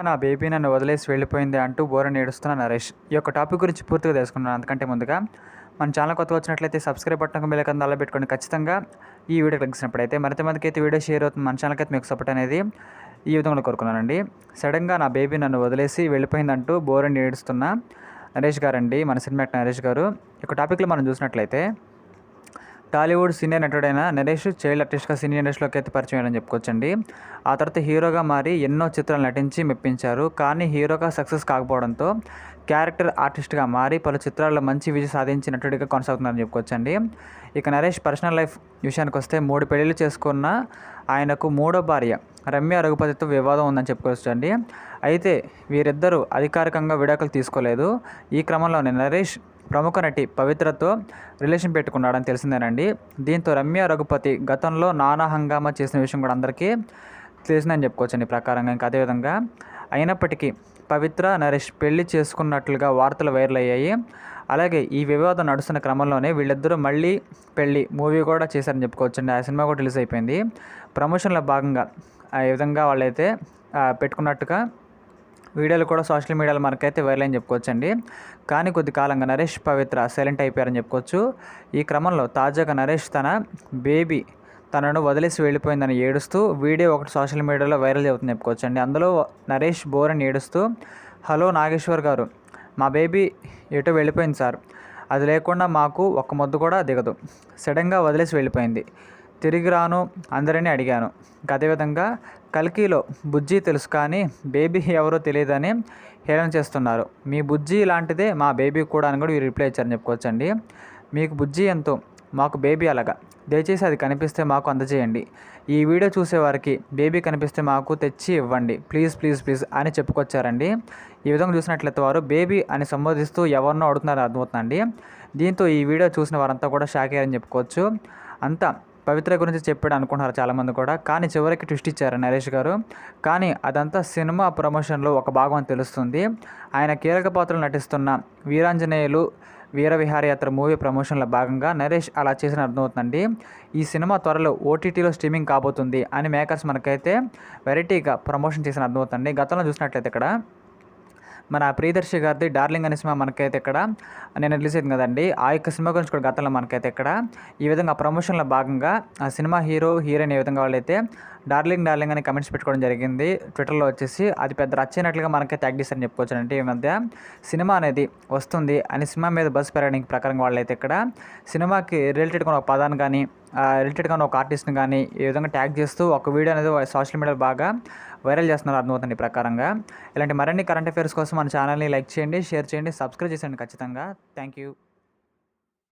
నా బేబీ నన్ను వదిలేసి వెళ్ళిపోయింది అంటూ బోరని ఏడుస్తున్న నరేష్. ఈ యొక్క టాపిక్ గురించి పూర్తిగా తెలుసుకున్నాను. అంతకంటే ముందుగా మన ఛానల్ కొత్తగా వచ్చినట్లయితే సబ్స్క్రైబ్ బటన్ బెల్ ఐకాన్ అలా పెట్టుకోండి. ఖచ్చితంగా ఈ వీడియో క్లిక్ చేసినప్పుడైతే మరింత మందికి అయితే వీడియో షేర్ అవుతుంది. మన ఛానల్కి అయితే మీకు సపోర్ట్ అనేది ఈ విధంగా కోరుకున్నానండి. సడన్గా నా బేబీ నన్ను వదిలేసి వెళ్ళిపోయిందంటూ బోరని ఏడుస్తున్న నరేష్ గారండి, మన సినిమా యాక్టర్ నరేష్ గారు. ఈ యొక్క టాపిక్లో మనం చూసినట్లయితే టాలీవుడ్ సీనియర్ నటుడైన నరేష్ చైల్డ్ ఆర్టిస్ట్గా సినీ ఇండస్ట్రీలోకి అయితే పరిచయం అయ్యారని చెప్పుకోవచ్చండి. ఆ తర్వాత హీరోగా మారి ఎన్నో చిత్రాలు నటించి మెప్పించారు. కానీ హీరోగా సక్సెస్ కాకపోవడంతో క్యారెక్టర్ ఆర్టిస్ట్గా మారి పలు చిత్రాల్లో మంచి విజయం సాధించి నటుడిగా కొనసాగుతున్నారని చెప్పుకోవచ్చండి. ఇక నరేష్ పర్సనల్ లైఫ్ విషయానికి వస్తే 3 పెళ్ళిళ్ళు చేసుకున్న ఆయనకు మూడో భార్య రమ్య రఘుపతితో వివాదం ఉందని చెప్పుకోవచ్చండి. అయితే వీరిద్దరూ అధికారికంగా విడాకులు తీసుకోలేదు. ఈ క్రమంలోనే నరేష్ ప్రముఖ నటి పవిత్రతో రిలేషన్ పెట్టుకున్నాడని తెలిసిందేనండి. దీంతో రమ్య రఘుపతి గతంలో నానా హంగామా చేసిన విషయం కూడా అందరికీ తెలిసిందని చెప్పుకోవచ్చండి ప్రకారంగా. ఇంకా అదేవిధంగా అయినప్పటికీ పవిత్ర నరేష్ పెళ్లి చేసుకున్నట్లుగా వార్తలు వైరల్ అయ్యాయి. అలాగే ఈ వివాదం నడుస్తున్న క్రమంలోనే వీళ్ళిద్దరూ మళ్ళీ పెళ్లి మూవీ కూడా చేశారని చెప్పుకోవచ్చండి. ఆ సినిమా కూడా రిలీజ్ అయిపోయింది. ప్రమోషన్లో భాగంగా ఈ విధంగా వాళ్ళైతే పెట్టుకున్నట్టుగా వీడియోలు కూడా సోషల్ మీడియాలో మనకైతే వైరల్ అని చెప్పుకోవచ్చండి. కానీ కొద్ది కాలంగా నరేష్ పవిత్ర సైలెంట్ అయిపోయారని చెప్పుకోవచ్చు. ఈ క్రమంలో తాజాగా నరేష్ తన బేబీ తనను వదిలేసి వెళ్ళిపోయిందని ఏడుస్తూ వీడియో ఒకటి సోషల్ మీడియాలో వైరల్ అవుతుంది చెప్పుకోవచ్చండి. అందులో నరేష్ బోరని ఏడుస్తూ, హలో నాగేశ్వర్ గారు, మా బేబీ ఎటో వెళ్ళిపోయింది సార్, అది లేకుండా మాకు ఒక్క ముద్దు కూడా దిగదు, సడన్గా వదిలేసి వెళ్ళిపోయింది, తిరిగి రాను అందరినీ అడిగాను. అదేవిధంగా కల్కిలో బుజ్జి తెలుసు కానీ బేబీ ఎవరో తెలియదని హేళన చేస్తున్నారు. మీ బుజ్జి లాంటిదే మా బేబీ కూడా అని కూడా వీరు రిప్లై ఇచ్చారని చెప్పుకోవచ్చండి. మీకు బుజ్జి ఎంతో, మాకు బేబీ అలాగా, దయచేసి అది కనిపిస్తే మాకు అందజేయండి. ఈ వీడియో చూసేవారికి బేబీ కనిపిస్తే మాకు తెచ్చి ఇవ్వండి, ప్లీజ్ ప్లీజ్ ప్లీజ్ అని చెప్పుకొచ్చారండి. ఈ విధంగా చూసినట్లయితే వారు బేబీ అని సంబోధిస్తూ ఎవరినో అడుగుతున్నారని అర్థమవుతుందండి. దీంతో ఈ వీడియో చూసిన వారంతా కూడా షాక్ అయ్యారని చెప్పుకోవచ్చు. అంతా పవిత్ర గురించి చెప్పాడు అనుకుంటున్నారు చాలామంది కూడా. కానీ చివరికి ట్విస్ట్ ఇచ్చారు నరేష్ గారు. కానీ అదంతా సినిమా ప్రమోషన్లో ఒక భాగం అని తెలుస్తుంది. ఆయన కీలక పాత్రలు నటిస్తున్న వీరాంజనేయులు వీర విహారయాత్ర మూవీ ప్రమోషన్లో భాగంగా నరేష్ అలా చేసిన అర్థమవుతుందండి. ఈ సినిమా త్వరలో ఓటీటీలో స్ట్రీమింగ్ కాబోతుంది అని మేకర్స్ మనకైతే వెరైటీగా ప్రమోషన్ చేసిన అర్థమవుతుంది. గతంలో చూసినట్లయితే ఇక్కడ మన ప్రియదర్శి గారిది డార్లింగ్ అనే సినిమా మనకైతే ఇక్కడ నేను రిలీజ్ అయింది కదండి. ఆ యొక్క సినిమా గురించి కూడా గతంలో మనకైతే ఇక్కడ ఈ విధంగా ప్రమోషన్లో భాగంగా ఆ సినిమా హీరో హీరోయిన్ ఏ విధంగా వాళ్ళైతే డార్లింగ్ డార్లింగ్ అని కమెంట్స్ పెట్టుకోవడం జరిగింది ట్విట్టర్లో వచ్చేసి. అది పెద్ద రచ్చైనట్లుగా మనకైతే ట్యాగ్ చేస్తారని చెప్పుకోవచ్చు. అంటే ఈ మధ్య సినిమా అనేది వస్తుంది అని సినిమా మీద బస్ పెరగడానికి ప్రకారంగా వాళ్ళైతే ఇక్కడ సినిమాకి రిలేటెడ్గా ఒక పదాన్ని కానీ రిలేటెడ్గా ఒక ఆర్టిస్ట్ని కానీ ఈ విధంగా ట్యాగ్ చేస్తూ ఒక వీడియో అనేది సోషల్ మీడియాలో బాగా వైరల్ చేస్తున్నారు అర్థమవుతుంది ప్రకారంగా. ఇలాంటి మరిన్ని కరెంట్ అఫైర్స్ కోసం మన ఛానల్ని లైక్ చేయండి, షేర్ చేయండి, సబ్స్క్రైబ్ చేయండి ఖచ్చితంగా. Thank you.